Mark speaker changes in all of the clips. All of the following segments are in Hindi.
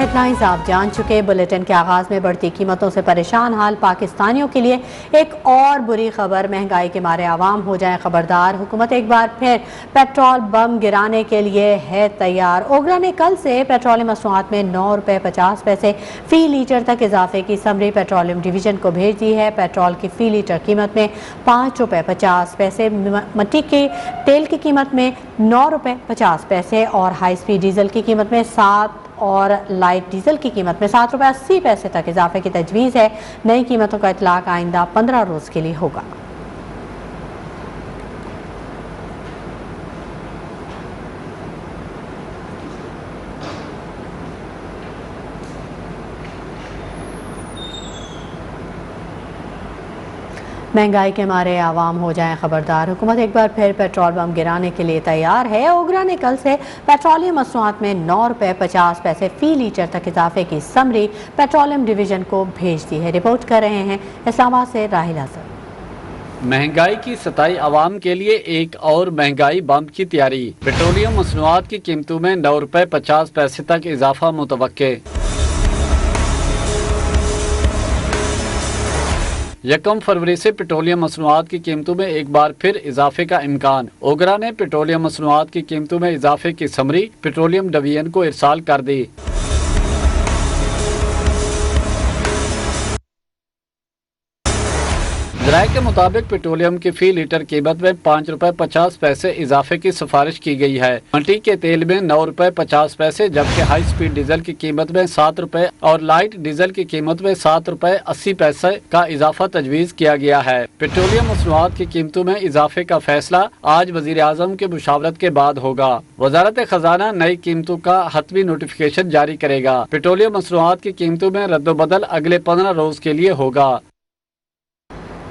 Speaker 1: हेडलाइंस आप जान चुके। बुलेटिन के आगाज में बढ़ती कीमतों से परेशान हाल पाकिस्तानियों के लिए एक और बुरी खबर। महंगाई के मारे आवाम हो जाए खबरदार। हुकूमत एक बार फिर पेट्रोल बम गिराने के लिए है तैयार। ओगरा ने कल से पेट्रोलियम मसनूआत में 9 रुपये 50 पैसे फी लीटर तक इजाफे की समरी पेट्रोलियम डिवीजन को भेज दी है। पेट्रोल की फी लीटर कीमत में 5 रुपये 50 पैसे, मट्टी के तेल की कीमत में 9 रुपये 50 पैसे और हाई स्पीड डीजल की कीमत में 7 और लाइट डीजल की कीमत में 7 रुपये 80 पैसे तक इजाफे की तजवीज़ है। नई कीमतों का इतलाक आइंदा 15 रोज़ के लिए होगा। महंगाई के मारे आवाम हो जाएं खबरदार। हुकूमत एक बार फिर पेट्रोल बम गिराने के लिए तैयार है। ओगरा ने कल से पेट्रोलियम मसनूआत में 9 रुपये 50 पैसे फी लीटर तक इजाफे की समरी पेट्रोलियम डिवीजन को भेज दी है। रिपोर्ट कर रहे हैं इस्लामाबाद से राहिल हसन।
Speaker 2: महंगाई की सताई आवाम के लिए एक और महंगाई बम की तैयारी। पेट्रोलियम मसनूआत की कीमतों में 9 रुपये 50 पैसे तक इजाफा मुतवक्के। 1 फरवरी से पेट्रोलियम मसनूआत की कीमतों में एक बार फिर इजाफे का इम्कान। ओगरा ने पेट्रोलियम मसनूआत की कीमतों में इजाफे की समरी पेट्रोलियम डिवीजन को इरसाल कर दी। ज़राए के मुताबिक पेट्रोलियम की फी लीटर कीमत में 5 रुपये 50 पैसे इजाफे की सिफारिश की गई है। मट्टी के तेल में 9 रुपये 50 पैसे, जबकि हाई स्पीड डीजल की कीमत में 7 रुपये और लाइट डीजल की कीमत में 7 रुपये 80 पैसे का इजाफा तजवीज़ किया गया है। पेट्रोलियम मसनूआत की कीमतों में इजाफे का फैसला आज वज़ीर आज़म के मुशावरत के बाद होगा। वजारत खजाना नई कीमतों का हतमी नोटिफिकेशन जारी करेगा। पेट्रोलियम मसनूआत की कीमतों में रद्दोबदल अगले 15 रोज के लिए होगा।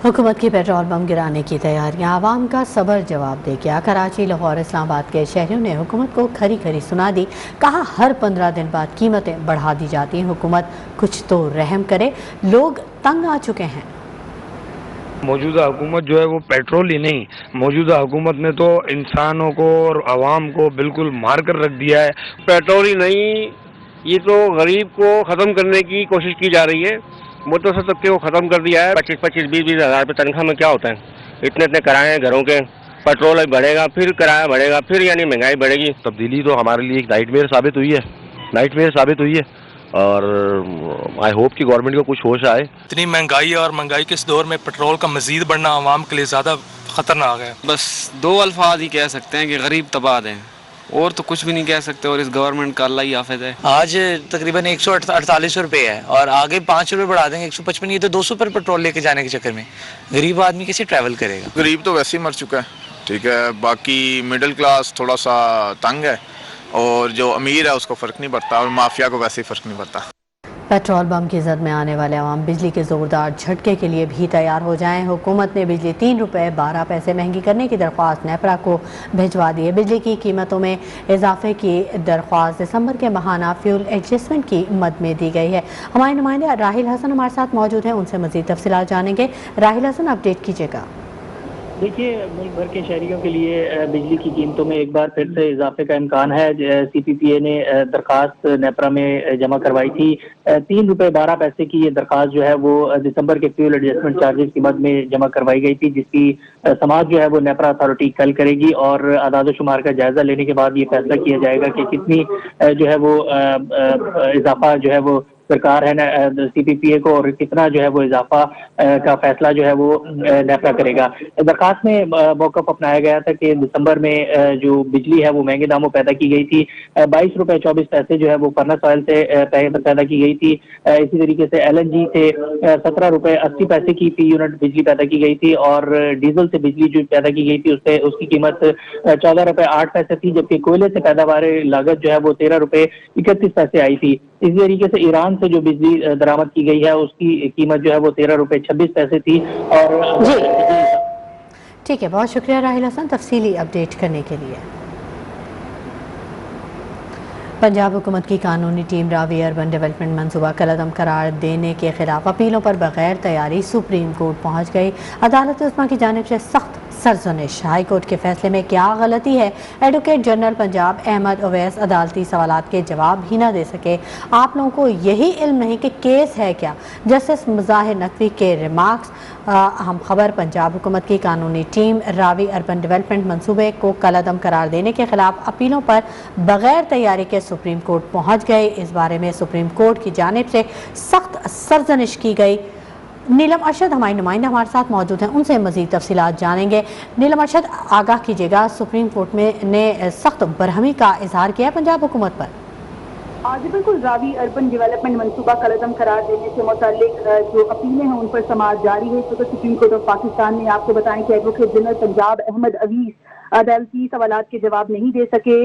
Speaker 1: हुकूमत की पेट्रोल बम गिराने की तैयारियां आवाम का सबर जवाब दे गया। कराची, लाहौर, इस्लामाबाद के शहरियों ने हुकूमत को खरी खरी सुना दी। कहा हर 15 दिन बाद कीमतें बढ़ा दी जाती हैं। हुकूमत कुछ तो रहम करे, लोग तंग आ चुके हैं।
Speaker 3: मौजूदा हुकूमत जो है वो पेट्रोल ही नहीं, मौजूदा हुकूमत ने तो इंसानों को और आवाम को बिल्कुल मार कर रख दिया है।
Speaker 4: पेट्रोल ही नहीं, ये तो गरीब को ख़त्म करने की कोशिश की जा रही है। मोटर तबके को ख़त्म कर दिया है। 25-25, 20-20 हज़ार रुपये तनख्वाह में क्या होता है? इतने इतने किराए हैं घरों के। पेट्रोल बढ़ेगा, फिर किराया बढ़ेगा, फिर यानी महंगाई बढ़ेगी।
Speaker 5: तब्दीली तो हमारे लिए एक नाइटमेयर साबित हुई है, और आई होप कि गवर्नमेंट को कुछ होश आए।
Speaker 6: इतनी महंगाई और महंगाई के इस दौर में पेट्रोल का मजीद बढ़ना आवाम के लिए ज़्यादा खतरनाक है।
Speaker 7: बस 2 अल्फाज ही कह सकते हैं कि गरीब तबाह हैं, और तो कुछ भी नहीं कह सकते। और इस गवर्नमेंट का अल्लाह ही हाफिज है।
Speaker 8: आज तकरीबन 148 रुपये है और आगे 5 रुपये बढ़ा देंगे 155। ये तो 200 पर पेट्रोल लेके जाने के चक्कर में गरीब आदमी कैसे ट्रैवल करेगा?
Speaker 9: गरीब तो वैसे ही मर चुका है, ठीक है। बाकी मिडिल क्लास थोड़ा सा तंग है, और जो अमीर है उसको फ़र्क नहीं पड़ता, और माफिया को वैसे ही फ़र्क नहीं पड़ता।
Speaker 1: पेट्रोल बम की जद में आने वाले आवाम बिजली के जोरदार झटके के लिए भी तैयार हो जाएं। हुकूमत ने बिजली 3 रुपये 12 पैसे महंगी करने की दरख्वास्त नेपरा को भिजवा दी है। बिजली की कीमतों में इजाफे की दरख्वास्त दिसंबर के माहाना फ्यूल एडजस्टमेंट की मद में दी गई है। हमारे नुमाइंदे राहिल हसन हमारे साथ मौजूद हैं, उनसे मजीद तफसीलात जानेंगे। राहिल हसन, अपडेट कीजिएगा।
Speaker 10: देखिए, मुल्क भर के शहरियों के लिए बिजली की कीमतों में एक बार फिर से इजाफे का इम्कान है। CPPA ने दरखास्त नेपरा में जमा करवाई थी। 3 रुपये 12 पैसे की ये दरखास्त जो है वो दिसंबर के फ्यूल एडजस्टमेंट चार्जेस की मद में जमा करवाई गई थी, जिसकी समाअत जो है वो नेपरा अथॉरिटी कल करेगी, और आदाद शुमार का जायजा लेने के बाद ये फैसला किया जाएगा कि कितनी जो है वो इजाफा जो है वो सरकार है ना CPPA को, और कितना जो है वो इजाफा का फैसला जो है वो नेपरा करेगा। दरखास्त में मौक़िफ़ अपनाया गया था कि दिसंबर में जो बिजली है वो महंगे दामों पैदा की गई थी। 22 रुपये 24 पैसे जो है वो फर्नेस ऑयल से पैदा की गई थी। इसी तरीके से LNG से 17 रुपये 80 पैसे की फी यूनिट बिजली पैदा की गई थी, और डीजल से बिजली जो पैदा की गई थी उसकी कीमत 14 रुपये 8 पैसे थी, जबकि कोयले से पैदावार लागत जो है वो 13 रुपये 31 पैसे आई थी। इसी तरीके से ईरान से जो बिजली दरामद की गई है उसकी कीमत जो है वो 13 रुपये 26 पैसे थी। और
Speaker 1: जी ठीक है, बहुत शुक्रिया राहिल हसन तफसीली अपडेट करने के लिए। पंजाब हुकूमत की कानूनी टीम रावी अर्बन डेवलपमेंट मंसूबा कलअदम करार देने के खिलाफ अपीलों पर बगैर तैयारी सुप्रीम कोर्ट पहुंच गई। अदालत उस्मा की जानिब से सख्त सरजनिश। हाई कोर्ट के फैसले में क्या गलती है? एडवोकेट जनरल पंजाब अहमद अवैस अदालती सवालात के जवाब ही ना दे सके। आप लोगों को यही इल्म नहीं कि केस है क्या? जस्टिस मुजाहिर नकवी के रिमार्क्स। अहम खबर, पंजाब हुकूमत की कानूनी टीम रावी अर्बन डेवलपमेंट मंसूबे को कलअदम करार देने के खिलाफ अपीलों पर बगैर तैयारी के सुप्रीम कोर्ट पहुंच गए। इस बारे में सुप्रीम कोर्ट की जानिब से सख्त सरजनिश की गई। नीलम अरशद हमारी नुमाइंदा हमारे साथ मौजूद हैं, उनसे मजीद तफसीलात जानेंगे। नीलम अरशद, आगाह कीजिएगा, सुप्रीम कोर्ट में ने सख्त बरहमी का इजहार किया है पंजाब हुकूमत पर।
Speaker 11: जी बिल्कुल, रावी अर्बन डेवलपमेंट मनसूबा कलअदम करार देने से मुतालिक जो अपीलें हैं उन पर समाअत जारी है। तो सुप्रीम कोर्ट ऑफ पाकिस्तान ने आपको बताएं कि एडवोकेट जनरल पंजाब अहमद अवीस अदालती सवालात के जवाब नहीं दे सके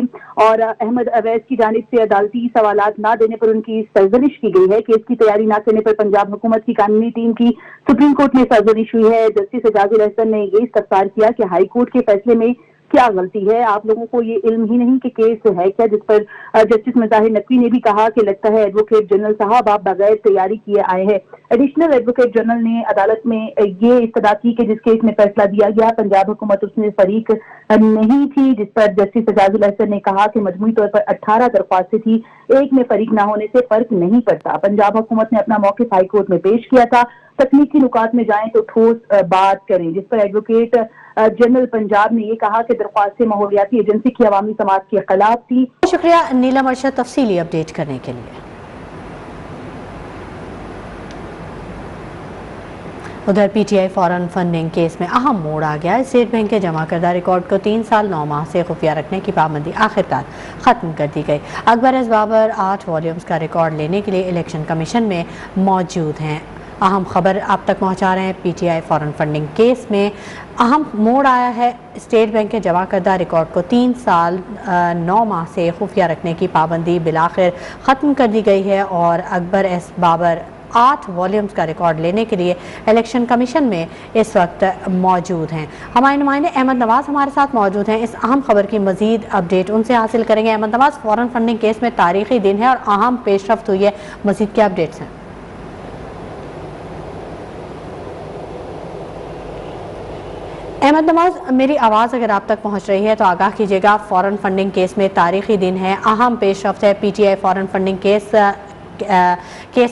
Speaker 11: और अहमद अवैस की जानिब से अदालती सवालात ना देने पर उनकी सरजनिश की गई है। केस की तैयारी ना करने पर पंजाब हुकूमत की कानूनी टीम की सुप्रीम कोर्ट में सरजनिश हुई है। जस्टिस एजाजुल अहसन ने ये इस्तफसार किया कि हाई कोर्ट के फैसले में क्या गलती है? आप लोगों को ये इल्म ही नहीं कि केस है क्या? जिस पर जस्टिस मुजाहिर नकवी ने भी कहा कि लगता है एडवोकेट जनरल साहब आप बगैर तैयारी किए आए हैं। एडिशनल एडवोकेट जनरल ने अदालत में ये इस्तदा की कि जिस केस में फैसला दिया गया पंजाब हुकूमत उसमें फरीक नहीं थी, जिस पर जस्टिस एजाजुल अहसन ने कहा कि मजमूई तौर पर 18 दरख्वास्तें थी, एक में फरीक ना होने से फर्क नहीं पड़ता। पंजाब हुकूमत ने अपना मौक़िफ़ हाई कोर्ट में पेश किया था। तकनीकी नुकात में जाएं तो ठोस बात करें, जिस पर एडवोकेट जनरल पंजाब ने ये कहा कि दरख्वास्तें माहौलियाती एजेंसी की अवामी समाज के खिलाफ थी।
Speaker 1: शुक्रिया नीलम अरशद तफसीली अपडेट करने के लिए। उधर पीटीआई फॉरेन फंडिंग केस में अहम मोड़ आ गया। स्टेट बैंक के जमा करदा रिकॉर्ड को 3 साल 9 माह से खुफिया रखने की पाबंदी आखिरकार खत्म कर दी गई। अकबर एस बाबर 8 वॉल्यूम्स का रिकॉर्ड लेने के लिए इलेक्शन कमीशन में मौजूद हैं। अहम खबर आप तक पहुंचा रहे हैं। पीटीआई फॉरेन फंडिंग केस में अहम मोड़ आया है। स्टेट बैंक के जमा करदा रिकॉर्ड को 3 साल 9 माह से खुफिया रखने की पाबंदी बिलाखिर ख़त्म कर दी गई है और अकबर एस बाबर 8 वॉल्यूम्स का रिकॉर्ड लेने के लिए इलेक्शन कमीशन में इस वक्त मौजूद हैं। हमारे नुमाइंदे अहमद नवाज हमारे साथ मौजूद हैं। इस अहम खबर की मजीद अपडेट उनसे हासिल करेंगे। Ahmad Nawaz, foreign funding case में तारीखी दिन है और अहम पेशरफ्त हुई है, मजीद क्या अपडेट्स हैं? अहमद नवाज, मेरी आवाज़ अगर आप तक पहुंच रही है तो आगाह कीजिएगा। फॉरेन फंडिंग केस में तारीखी दिन है, अहम पेशरफ्त है। पीटीआई फॉरेन फंडिंग केस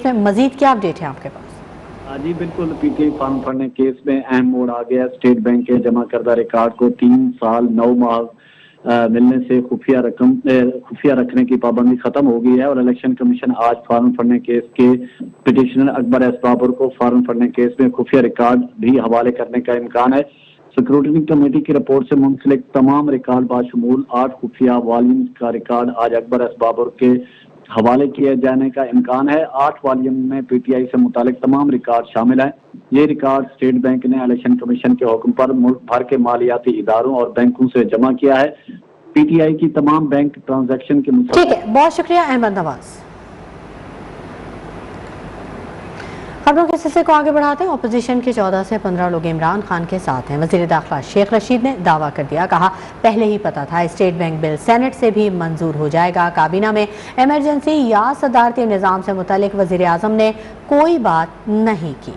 Speaker 1: में मजीद क्या अपडेट है आपके पास?
Speaker 12: जी बिल्कुल, पीटीआई फॉरेन फंडिंग केस में अहम मोड़ आ गया। स्टेट बैंक के जमा करदा रिकॉर्ड को 3 साल 9 माह मिलने से खुफिया रखने की पाबंदी खत्म हो गई है और इलेक्शन कमीशन आज फॉरेन फंडिंग केस के पिटिशनर अकबर एस बाबर को फॉरेन फंडिंग केस में खुफिया रिकॉर्ड भी हवाले करने का इम्कान है। सिक्योरिटी कमेटी की रिपोर्ट से मुंसलिक तमाम रिकॉर्ड बाशमूल 8 खुफिया वॉल्यूम्स का रिकॉर्ड आज अकबर एस बाबर के हवाले किए जाने का इम्कान है। 8 वॉल्यूम में पीटीआई से मुतालिक तमाम रिकॉर्ड शामिल हैं। ये रिकॉर्ड स्टेट बैंक ने इलेक्शन कमीशन के हुक्म पर मुल्क भर के मालियाती इदारों और बैंकों से जमा किया है। पीटीआई की तमाम बैंक ट्रांजैक्शन के
Speaker 1: ठीक है, बहुत शुक्रिया अहमद नवाज। खबरों के सिलसिले को आगे बढ़ाते हैं। अपोजिशन के 14 से 15 लोग इमरान खान के साथ हैं। वज़ीर दाखिला शेख रशीद ने दावा कर दिया, कहा पहले ही पता था स्टेट बैंक बिल सेनेट से भी मंजूर हो जाएगा। काबीना में इमरजेंसी या सदारती निज़ाम से मुतालिक वज़ीर आज़म ने कोई बात नहीं की।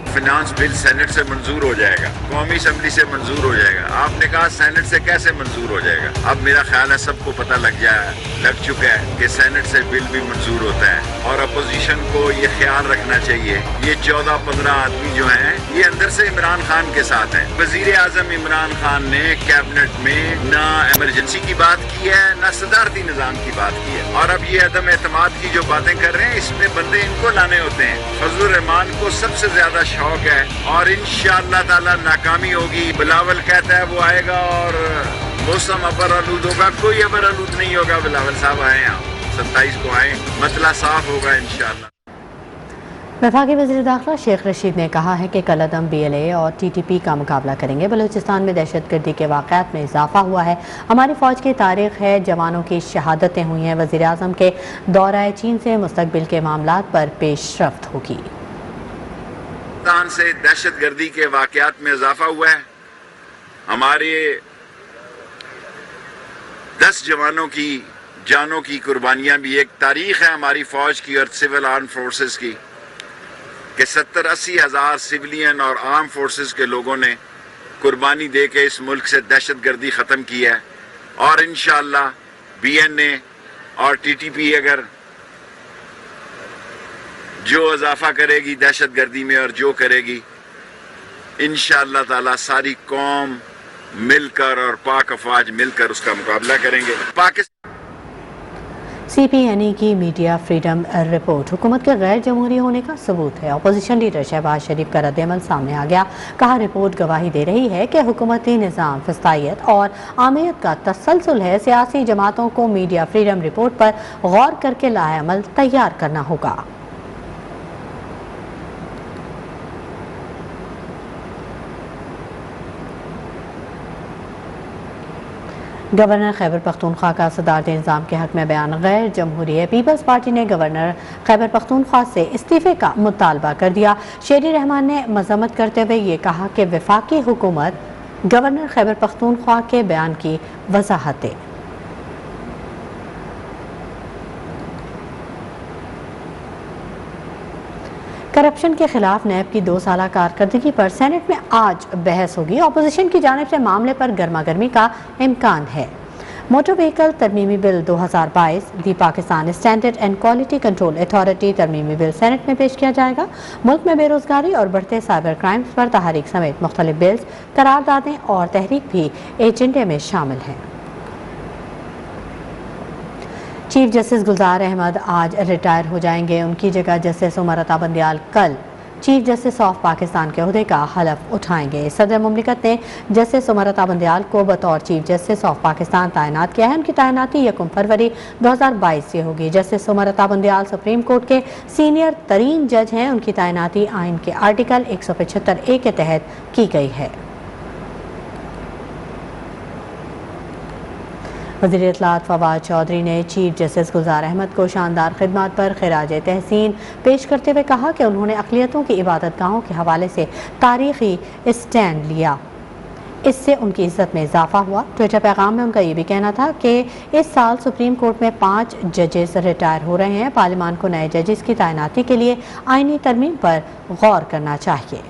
Speaker 13: फाइनेंस बिल सेनेट से मंजूर हो जाएगा, कौमी असम्बली से मंजूर हो जाएगा। आपने कहा सेनेट से कैसे मंजूर हो जाएगा? अब मेरा ख्याल है सबको पता लग चुका है कि सेनेट से बिल भी मंजूर होता है और अपोजिशन को ये ख्याल रखना चाहिए ये 14-15 आदमी जो हैं ये अंदर से इमरान खान के साथ हैं। वजीर आजम इमरान खान ने कैबिनेट में ना इमरजेंसी की बात की है ना सदारती निज़ाम की बात की है और अब ये अदम एतमाद की जो बातें कर रहे हैं इसमें बंदे इनको लाने होते हैं। फजलुर रहमान को सबसे ज्यादा शौक है और इंशाअल्लाह ताला नाकामी होगी। बिलावल कहता है वो आएगा और मौसम अबर आलूद होगा, कोई अबर आलूद नहीं होगा। बिलावल साहब आए यहाँ 27 को आए, मसला साफ होगा इंशाअल्लाह।
Speaker 1: वफाकी वज़ीर दाखिला शेख रशीद ने कहा है कि कलअदम BLA और TTP का मुकाबला करेंगे। बलूचिस्तान में दहशतगर्दी के वाक़यात में इजाफा हुआ है। हमारी फ़ौज की तारीख है, जवानों की शहादतें हुई हैं। वज़ीर आज़म के दौरा चीन से मुस्तकबिल के मामलात पर पेशरफ्त होगी।
Speaker 13: पाकिस्तान से दहशतगर्दी के वाक़यात में इजाफा हुआ है। हमारे 10 जवानों की जानों की कुर्बानियां भी एक तारीख है हमारी फौज की और सिविल आर्म फोर्सेस की कि 70-80 हज़ार सिविलियन और आर्म फोर्सेस के लोगों ने कुर्बानी दे के इस मुल्क से दहशतगर्दी ख़त्म की है और इंशाअल्लाह BNA और TTP अगर जो इजाफा करेगी दहशतगर्दी में और जो करेगी, इंशाअल्लाह ताला सारी कौम मिलकर और पाक अफवाज मिलकर उसका मुकाबला करेंगे। पाकिस्तान
Speaker 1: CPNE की मीडिया फ्रीडम रिपोर्ट हुकूमत के गैर जमहूरी होने का सबूत है। अपोजिशन लीडर शहबाज शरीफ का रद्द-ए-अमल सामने आ गया। कहा, रिपोर्ट गवाही दे रही है कि हुकूमती निज़ाम फिस्तायत और आमियत का तसलसल है। सियासी जमातों को मीडिया फ्रीडम रिपोर्ट पर गौर करके लाए-अमल तैयार करना होगा। गवर्नर खैबर पख्तूनख्वा का सदारती निज़ाम के हक में बयान गैर जमहूरी है। पीपल्स पार्टी ने गवर्नर खैबर पख्तूनख्वा से इस्तीफे का मुतालबा कर दिया। शेरी रहमान ने मजम्मत करते हुए ये कहा कि वफाकी हुकूमत गवर्नर खैबर पख्तूनख्वा के बयान की वजाहत दे। करप्शन के खिलाफ नैब की 2 साला कारकर्दगी पर सेनेट में आज बहस होगी। अपोजिशन की जानिब से मामले पर गर्मा गर्मी का इम्कान है। मोटर व्हीकल तरमीमी bill 2022 the Pakistan standard and quality control authority तरमीमी बिल सेनेट में पेश किया जाएगा। मुल्क में बेरोजगारी और बढ़ते साइबर क्राइम्स पर तहरीक समेत मुख्तलिफ बिल्स, करारदादें और तहरीक भी एजेंडे में शामिल हैं। चीफ जस्टिस गुलजार अहमद आज रिटायर हो जाएंगे। उनकी जगह जस्टिस उमर अता बंदियाल कल चीफ जस्टिस ऑफ पाकिस्तान के ओहदे का हलफ उठाएंगे। सदर मुमलिकत ने जस्टिस उमर अता बंदियाल को बतौर चीफ जस्टिस ऑफ पाकिस्तान तैनात किया है। उनकी तैनाती 1 फरवरी 2022 से होगी। Justice Umar Ata Bandial supreme court के सीनियर तरीन जज हैं। उनकी तैनाती आइन के आर्टिकल 175A के तहत की गई है। वज़ीर इत्तलात फवाद चौधरी ने चीफ जस्टिस गुलजार अहमद को शानदार खिदमत पर खिराज तहसीन पेश करते हुए कहा कि उन्होंने अक़लियतों की इबादत गाहों के हवाले से तारीख़ी स्टैंड लिया। इससे उनकी इज़्ज़त में इजाफा हुआ। ट्विटर पैगाम में उनका ये भी कहना था कि इस साल सुप्रीम कोर्ट में 5 जजेस रिटायर हो रहे हैं। पार्लियामान को नए जजेस की तैनाती के लिए आइनी तरमीम पर गौर करना चाहिए।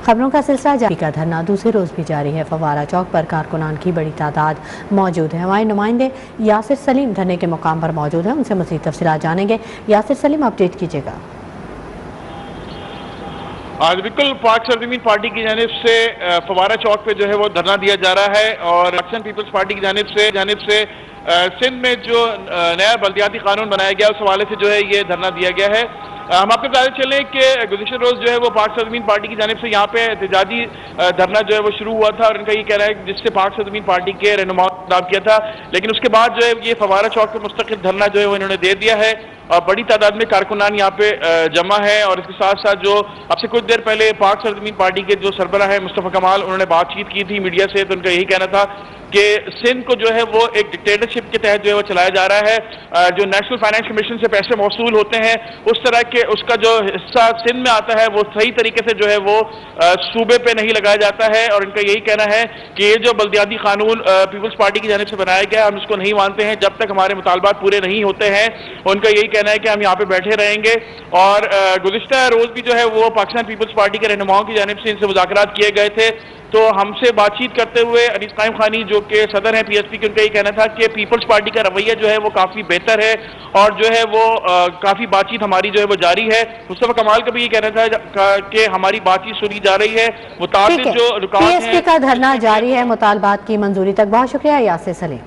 Speaker 1: खबरों का सिलसिला जारी का धरना दूसरे रोज भी जारी है। फवारा चौक पर कारकुनान की बड़ी तादाद मौजूद है। हमारे नुमाइंदे यासिर सलीम धरने के मुकाम पर मौजूद है। उनसे मज़ीद तफसीलात जानेंगे। यासिर सलीम, अपडेट कीजिएगा।
Speaker 14: बिल्कुल, पाक सरजमीन पार्टी की जानिब से फवारा चौक पे जो है वो धरना दिया जा रहा है और पाकिस्तान पीपल्स पार्टी की जानिब से सिंध में जो नया बल्दियाती कानून बनाया गया उस हवाले से जो है ये धरना दिया गया है। हम आपको बताते चलें कि गुज़िश्ता रोज़ जो है वो पाक सरजमीन पार्टी की जानिब से यहाँ पे एहतजाजी धरना जो है वो शुरू हुआ था और इनका ये कहना है जिससे पाक सरजमीन पार्टी के रहनुमाओं ने खिताब किया था, लेकिन उसके बाद जो है ये फवारा चौक पे मुस्तकिल धरना जो है वो इन्होंने दे दिया है और बड़ी तादाद में कारकुनान यहाँ पे जमा है। और इसके साथ साथ जो अब से कुछ देर पहले पाक सरजमीन पार्टी के जो सरबराह है मुस्तफ़ा कमाल, उन्होंने बातचीत की थी मीडिया से, तो उनका यही कहना था कि सिंध को जो है वो एक डिक्टेटरशिप के तहत जो है वो चलाया जा रहा है। जो नेशनल फाइनेंस कमीशन से पैसे मौसूल होते हैं उस तरह के उसका जो हिस्सा सिंध में आता है वो सही तरीके से जो है वो सूबे पे नहीं लगाया जाता है। और इनका यही कहना है कि ये जो बल्दियाती कानून पीपल्स पार्टी की जानिब से बनाया गया, हम इसको नहीं मानते हैं जब तक हमारे मुतालबात पूरे नहीं होते हैं। उनका यही कहना है कि हम यहाँ पे बैठे रहेंगे। और गुज़िश्ता रोज भी जो है वो पाकिस्तान पीपल्स पार्टी के रहनुमाओं की जानिब से इनसे मुज़ाकरात किए गए थे। तो हमसे बातचीत करते हुए अनीस कायम खानी जो कि सदर हैं PSP के, उनका ये कहना था कि पीपल्स पार्टी का रवैया जो है वो काफ़ी बेहतर है और जो है वो काफ़ी बातचीत हमारी जो है वो जारी है। मुस्तफ़ा कमाल का भी ये कहना था कि हमारी बातचीत सुनी जा रही है। मुताबिक जो रुकावट है
Speaker 1: PSP का धरना जारी है मुतालबात की मंजूरी तक। बहुत शुक्रिया यासिर सलीम।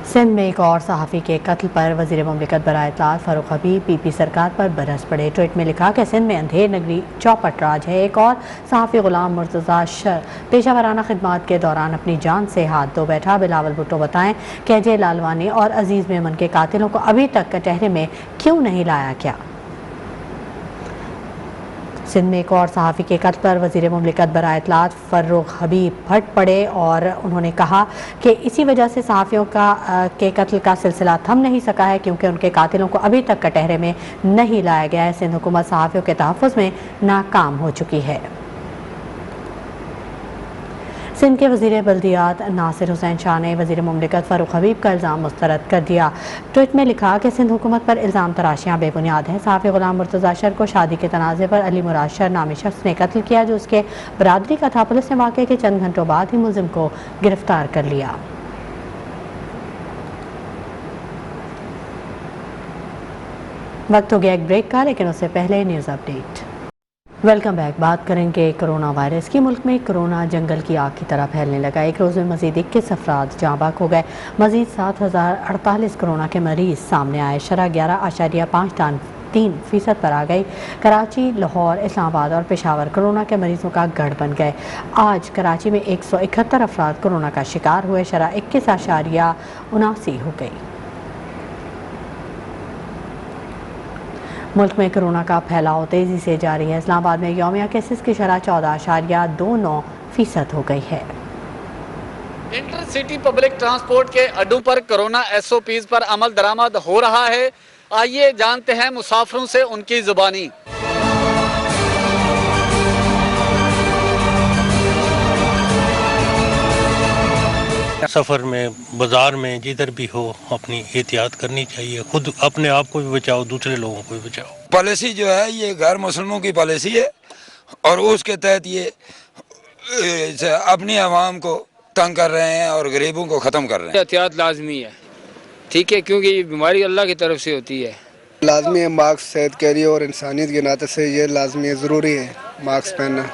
Speaker 1: सिंध में एक और सहाफ़ी के कत्ल पर वज़ीर मुमलिकत बराए इत्तलात फ़ारूक हबीब PP सरकार पर बरस पड़े। ट्वीट में लिखा कि सिंध में अंधेर नगरी चौपट राज है। एक और सहाफ़ी ग़ुलाम मुर्तज़ा शर पेशा वराना खिदमात के दौरान अपनी जान से हाथ धो बैठा। बिलावल भुट्टो बताएं कि अजय लालवानी और अजीज़ मेमन के कातिलों को अभी तक कटहरे में क्यों नहीं लाया गया। सिंध में एक और सहाफ़ी के कत्ल पर वज़ीर मुमलिकत बराए इत्तलात फ़ारूक हबीब फट पड़े और उन्होंने कहा कि इसी वजह से सहाफ़ियों के कत्ल का सिलसिला थम नहीं सका है क्योंकि उनके कातिलों को अभी तक कटहरे में नहीं लाया गया है। सिंध हुकूमत सहाफ़ियों के तहफ़्फ़ुज़ में नाकाम हो चुकी है। सिंध के वज़ीर बल्दियात नासिर हुसैन शाह ने वज़ीर मुमलिकत फ़ारूक हबीब का इल्ज़ाम मुस्तरद कर दिया। ट्वीट में लिखा कि सिंध हुकूमत पर इल्ज़ाम तराशियाँ बेबुनियाद हैं। सहाफ़ी गुलाम मुर्तज़ा शर को शादी के तनाज़े पर अली मुराद शर नामी शख्स ने कत्ल किया, जो उसके बरादरी का था। पुलिस ने वाक़े के चंद घंटों बाद ही मुलज़िम को गिरफ्तार कर लिया। वक्त हो गया एक ब्रेक का, लेकिन उससे पहले न्यूज़ अपडेट। Welcome back. बात करेंगे कोरोना वायरस की। मुल्क में कोरोना जंगल की आग की तरह फैलने लगा। एक रोज़ में मज़ीद 21 अफराद जाँ बाक हो गए। मज़ीद 7048 कोरोना के मरीज़ सामने आए। शरह 11.53% पर आ गई। कराची, लाहौर, इस्लामाबाद और पेशावर कोरोना के मरीजों का गढ़ बन गए। आज कराची में 171 अफराद कोरोना का शिकार हुए। शरह 21.79 हो गई। मुल्क में कोरोना का फैलाव तेज़ी से जारी है। इस्लामाबाद में यौमिया केसेस की शरह 14.29% हो गई है।
Speaker 2: इंटरसिटी पब्लिक ट्रांसपोर्ट के अड्डों पर कोरोना SOPs पर अमल दरामद हो रहा है। आइए जानते हैं मुसाफिरों से उनकी जुबानी।
Speaker 15: सफ़र में, बाज़ार में, जिधर भी हो अपनी एहतियात करनी चाहिए। खुद अपने आप को भी बचाओ, दूसरे लोगों को भी बचाओ।
Speaker 16: पॉलिसी जो है ये गैर मुसलमानों की पॉलिसी है और उसके तहत ये अपनी आवाम को तंग कर रहे हैं और गरीबों को ख़त्म कर रहे हैं।
Speaker 17: एहतियात लाजमी है, ठीक है, क्योंकि ये बीमारी अल्लाह की तरफ से होती है।
Speaker 18: लाजमी है मास्क, सेहत के लिए और इंसानियत के नाते से ये लाजमी है, ज़रूरी है मास्क पहनना।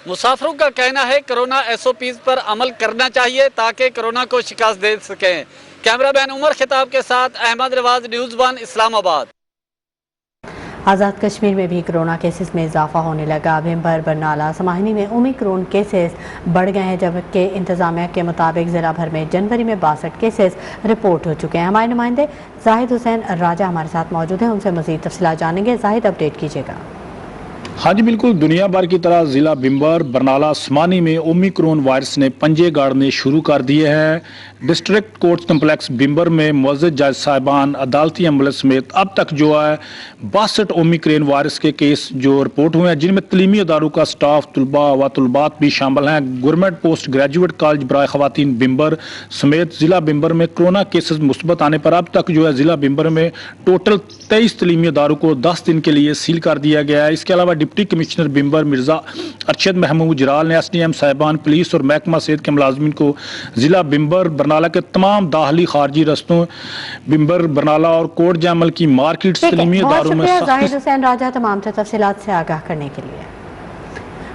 Speaker 2: मुसाफिरों का कहना है कोरोना SOPs पर अमल करना चाहिए ताकि कोरोना को शिकस्त दे सकें। कैमरामैन उमर खिताब के साथ अहमद रिवाज, न्यूज़ 1 इस्लामाबाद।
Speaker 1: आज़ाद कश्मीर में भी कोरोना केसेस में इजाफा होने लगा। भिम्बर, बरनाला, समाहनी में ओमिक्रॉन केसेस बढ़ गए हैं, जबकि इंतजामिया के मुताबिक ज़िला भर में जनवरी में 62 केसेस रिपोर्ट हो चुके हैं। हमारे नुमाइंदे जाहिद हुसैन राजा हमारे साथ मौजूद हैं, उनसे मज़ीद तफसीलात जानेंगे। जाहिद, अपडेट कीजिएगा।
Speaker 19: हाँ जी बिल्कुल, दुनिया भर की तरह ज़िला भिम्बर, बरनाला, स्मानी में ओमिक्रॉन वायरस ने पंजे गाड़ने शुरू कर दिए हैं। डिस्ट्रिक्ट कोर्ट कम्प्लेक्स भिम्बर में मुअज़्ज़ज़ जज साहिबान, अदालती अमले समेत अब तक जो है 62 ओमिक्रॉन वायरस के केस जो रिपोर्ट हुए हैं, जिनमें तलीमी अदारों का स्टाफ, तलबा व तलबात भी शामिल हैं। गवर्नमेंट पोस्ट ग्रेजुएट कॉलेज बराए ख़वातीन भिम्बर समेत ज़िला भिम्बर में कोरोना केसेस मुस्बत आने पर अब तक जो है ज़िला भिम्बर में टोटल 23 तलीमी अदारों को 10 दिन के लिए सील कर दिया गया है। इसके अलावा डिप्टी कमिश्नर भिम्बर मिर्जा अरशद महमूद जराल ने SDM साहिबान, पुलिस और महकमा सेहत के मुलाजमीन को ज़िला भिम्बर, बरनाला के तमाम दाखिली खारजी रस्तों, भिम्बर, बरनाला और कोट जामल की मार्केट तलीमी अदारों में
Speaker 1: जाहिद हुसैन राजा तमाम तफसीलात से आगाह करने के लिए।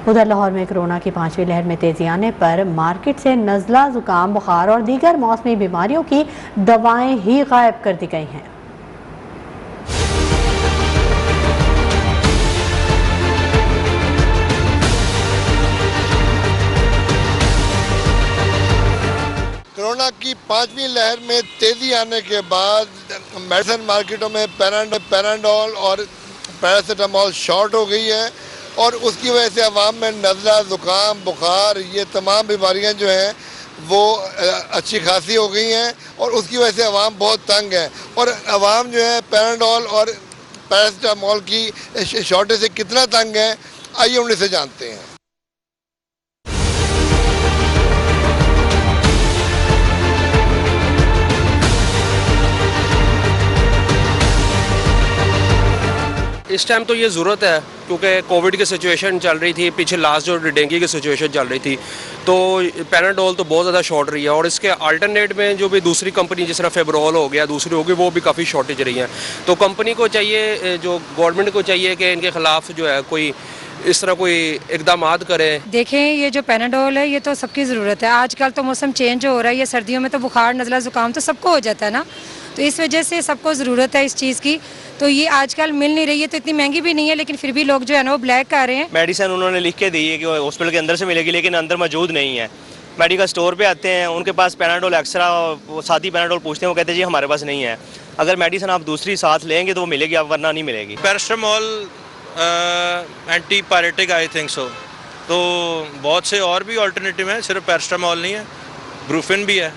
Speaker 1: उधर लाहौर में कोरोना की 5वीं लहर में तेजी आने पर मार्केट से नज़ला, जुकाम, बुखार और दीगर मौसमी बीमारियों की दवाएं ही गायब कर दी गई हैं।
Speaker 20: कोरोना की 5वीं लहर में तेजी आने के बाद मेडिसिन मार्केटों में पैराडोल और पैरासीटामोल शॉर्ट हो गई है और उसकी वजह से अवाम में नज़ला, ज़ुकाम, बुखार, ये तमाम बीमारियां जो हैं वो अच्छी खासी हो गई हैं और उसकी वजह से अवाम बहुत तंग है। और अवाम जो है पैराडोल और पैरासीटामोल की शॉर्टेज से कितना तंग है, आइए उन्हीं से जानते हैं।
Speaker 21: इस टाइम तो ये ज़रूरत है क्योंकि कोविड की सिचुएशन चल रही थी, पीछे लास्ट जो डेंगू की सिचुएशन चल रही थी, तो पैराडोल तो बहुत ज़्यादा शॉर्ट रही है और इसके अल्टरनेट में जो भी दूसरी कंपनी जिस तरह फेब्रोल हो गया, दूसरी होगी, वो भी काफ़ी शॉर्टेज रही है। तो कंपनी को चाहिए, जो गवर्नमेंट को चाहिए कि इनके ख़िलाफ़ जो है कोई इस तरह कोई इकदाम करें।
Speaker 22: देखें, ये जो पैराडोल है ये तो सबकी ज़रूरत है। आजकल तो मौसम चेंज हो रहा है, ये सर्दियों में तो बुखार, नज़ला, ज़ुकाम तो सबको हो जाता है ना, तो इस वजह से सबको ज़रूरत है इस चीज़ की। तो ये आजकल मिल नहीं रही है, तो इतनी महंगी भी नहीं है, लेकिन फिर भी लोग जो है ना वो ब्लैक कर रहे हैं।
Speaker 23: मेडिसिन उन्होंने लिख के दी है कि हॉस्पिटल के अंदर से मिलेगी, लेकिन अंदर मौजूद नहीं है। मेडिकल स्टोर पे आते हैं, उनके पास पैराडोल एक्स्ट्रा, वो सादी पैराडोल पूछते हैं, वो कहते हैं जी हमारे पास नहीं है। अगर मेडिसिन आप दूसरी साथ लेंगे तो वो मिलेगी, आप वरना नहीं मिलेगी।
Speaker 24: Paracetamol anti pyretic I think so, तो बहुत से और भी ऑल्टरनेटिव हैं, सिर्फ पैरास्टामोल नहीं है, ब्रूफिन भी है,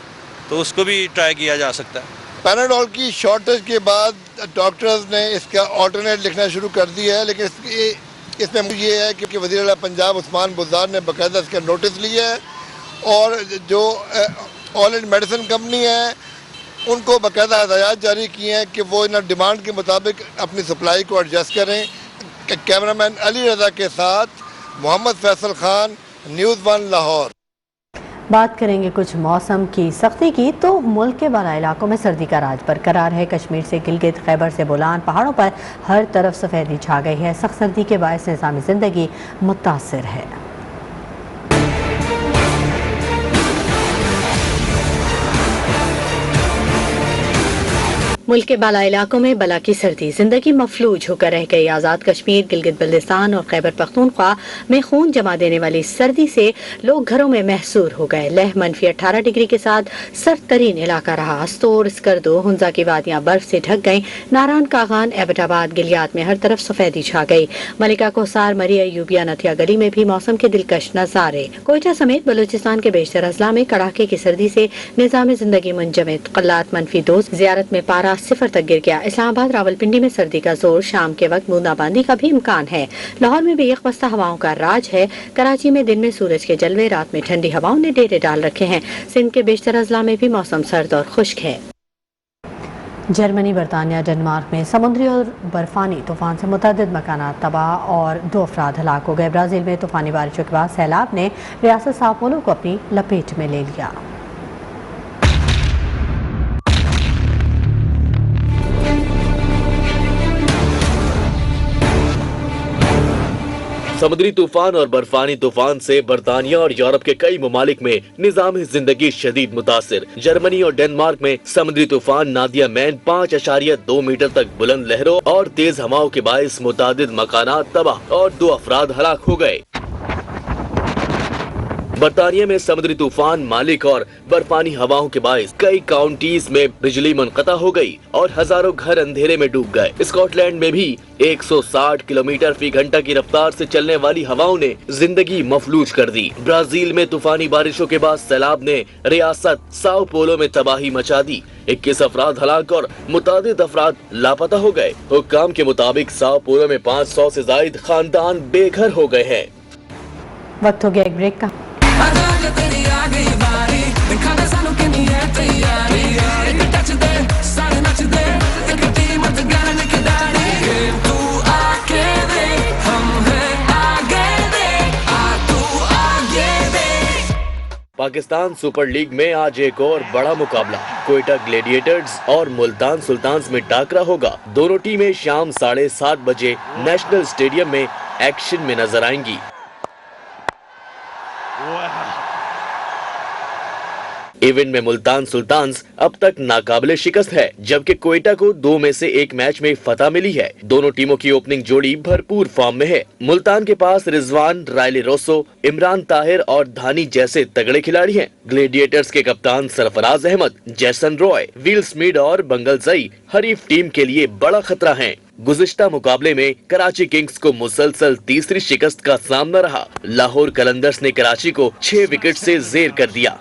Speaker 24: तो उसको भी ट्राई किया जा सकता है।
Speaker 20: पैनाडोल की शॉर्टेज के बाद डॉक्टर्स ने इसका ऑल्टरनेट लिखना शुरू कर दिया है, लेकिन इसमें ये है कि वज़ीर आला पंजाब उस्मान बुज़दार ने बाकायदा इसका नोटिस लिया है और जो ऑल इंडिया मेडिसिन कंपनी है उनको बाकायदा हदायत जारी की हैं कि वो इन डिमांड के मुताबिक अपनी सप्लाई को एडजस्ट करें। कैमरामैन अली रज़ा के साथ मोहम्मद फैसल खान, न्यूज़ 1 लाहौर।
Speaker 1: बात करेंगे कुछ मौसम की सख्ती की तो मुल्क के बाला इलाकों में सर्दी का राज बरकरार है। कश्मीर से गिलगित, खैबर से बोलान पहाड़ों पर हर तरफ सफ़ेदी छा गई है। सख्त सर्दी के बायस निज़ाम ज़िंदगी मुतासिर है। मुल्क के बाला इलाकों में बला की सर्दी, जिंदगी मफलूज होकर रह गई। आज़ाद कश्मीर, गिलगित बल्तिस्तान और खैबर पख्तूनख्वा में खून जमा देने वाली सर्दी से लोग घरों में महसूर हो गए। लह -18 डिग्री के साथ सर्द तरीन इलाका रहा। अस्तोर, स्कर्दो, हुंजा की वादियाँ बर्फ से ढक गईं। नारान, कागान, एबटाबाद, गिलियात में हर तरफ सफेदी छा गई। मलिका कोसार, मरी, अयूबिया, नथिया गली में भी मौसम के दिलकश नजारे। कोयटा समेत बलूचिस्तान के बेशतर अजला में कड़ाके की सर्दी से निजाम जिंदगी मुंजमद। क़ल्लात -2, ज़ियारत में पारा 0 तक गिर गया। इस्लामाबाद, रावलपिंडी में सर्दी का जोर, शाम के वक्त बूंदाबांदी का भी इम्कान है। लाहौर में भी यकबस्ता हवाओं का राज है। कराची में दिन में सूरज के जलवे, रात में ठंडी हवाओं ने डेरे डाल रखे हैं। सिंध के बेशतर अजला में भी मौसम सर्द और खुश्क है। जर्मनी, बरतानिया, डेनमार्क में समुद्री और बर्फानी तूफान से मुतअद्दिद मकानात तबाह और 2 अफराद हलाक हो गए। ब्राज़ील में तूफानी बारिशों के बाद सैलाब ने रियासत साओ पोलो को अपनी लपेट में ले लिया।
Speaker 3: समुद्री तूफान और बर्फानी तूफान से बरतानिया और यूरोप के कई ममालिक में निजाम जिंदगी शदीद मुतासिर। जर्मनी और डेनमार्क में समुद्री तूफान नादिया मैन 5.2 मीटर तक बुलंद लहरों और तेज हवाओं के बायस मुतादिद मकानात तबाह और 2 अफराद हलाक हो गए। बरतानिया में समुद्री तूफान मालिक और बर्फानी हवाओं के बायस कई काउंटीज में बिजली मुनक़ता हो गई और हजारों घर अंधेरे में डूब गए। स्कॉटलैंड में भी 160 किलोमीटर फी घंटा की रफ्तार से चलने वाली हवाओं ने जिंदगी मफलूज कर दी। ब्राजील में तूफानी बारिशों के बाद सैलाब ने रियासत साओ पोलो में तबाही मचा दी। 21 अफराद हलाक और मुतादिद अफराद लापता हो गए। हुक्काम के मुताबिक साओ पोलो में 500 से जायद खानदान बेघर हो गए हैं।
Speaker 1: वक्त हो गया एक ब्रेक का।
Speaker 3: पाकिस्तान सुपर लीग में आज एक और बड़ा मुकाबला कोयटा ग्लेडिएटर्स और मुल्तान सुल्तान्स में टाकरा होगा। दोनों टीमें शाम 7:30 बजे नेशनल स्टेडियम में एक्शन में नजर आएंगी। इवेंट में मुल्तान सुल्तान्स अब तक नाकाबिले शिकस्त है, जबकि कोयटा को 2 में से 1 मैच में फतह मिली है। दोनों टीमों की ओपनिंग जोड़ी भरपूर फॉर्म में है। मुल्तान के पास रिजवान, रायले रोसो, इमरान ताहिर और धानी जैसे तगड़े खिलाड़ी हैं। ग्लेडिएटर्स के कप्तान सरफराज अहमद, जैसन रॉय, विल स्मिड और बंगल जई हरीफ टीम के लिए बड़ा खतरा हैं। गुज़िश्ता मुकाबले में कराची किंग्स को मुसलसल तीसरी शिकस्त का सामना रहा। लाहौर कलंदर्स ने कराची को 6 विकेट से जेर कर दिया।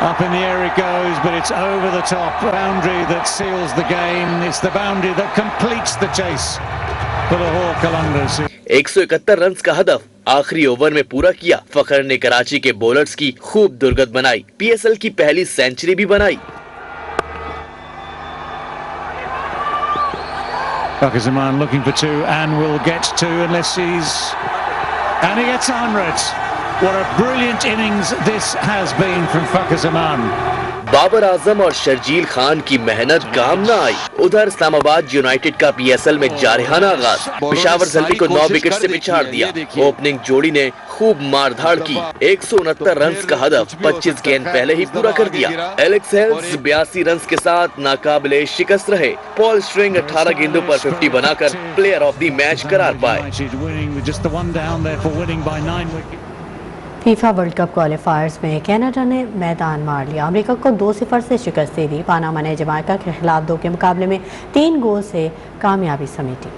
Speaker 4: Up in the air it goes, but it's over the top. Boundary that seals the game. It's the boundary that completes the chase for the Lahore Qalandars.
Speaker 3: 171 run का हदफ आखिरी ओवर में पूरा किया। फखर ने कराची के बॉलर्स की खूब दुर्गत बनाई। PSL की पहली सेंचुरी भी बनाई।
Speaker 4: Zaman looking for 2 and will get 2 unless and he gets 100. What a brilliant innings this has been from Fakhar Zaman.
Speaker 3: Babar Azam और शर्जील खान की मेहनत काम न आई। उधर इस्लामाबाद यूनाइटेड का PSL में जारहाना आगाज। पेशावर जल्दी को 9 विकेट से पिछाड़ दिया। ओपनिंग जोड़ी ने खूब मारधाड़ की। 169 रन का हदफ 25 गेंद पहले ही पूरा कर दिया। एलेक्स हेल्स 82 रन के साथ नाकाबिले शिकस्त रहे। पॉल स्ट्रिंग 18 गेंदों पर 50 बनाकर प्लेयर ऑफ द मैच करार पाए।
Speaker 1: फीफा वर्ल्ड कप क्वालिफायर्स में कनाडा ने मैदान मार लिया। अमेरिका को 2-0 से शिकस्त दे दी। पानामा ने जमाइका के खिलाफ 2 के मुकाबले में 3 गोल से कामयाबी समेटी।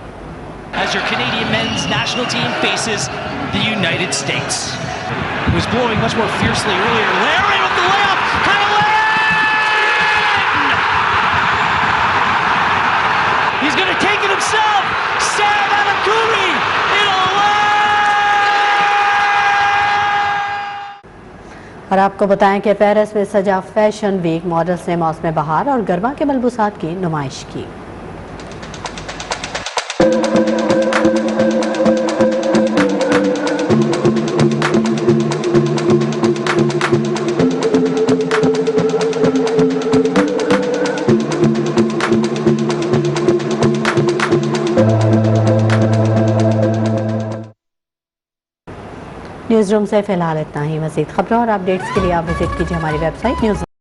Speaker 5: As your Canadian men's national team faces the United States. It was blowing much more fiercely earlier. Larry with the layup. Kyle Larry!
Speaker 1: और आपको बताएं कि पेरिस में सजा फैशन वीक मॉडल्स ने मौसम बहार और गर्मा के मलबूसात की नुमाइश की। न्यूज़ रूम से फिलहाल इतना ही। मज़ीद खबरों और अपडेट्स के लिए आप विजिट कीजिए हमारी वेबसाइट न्यूज़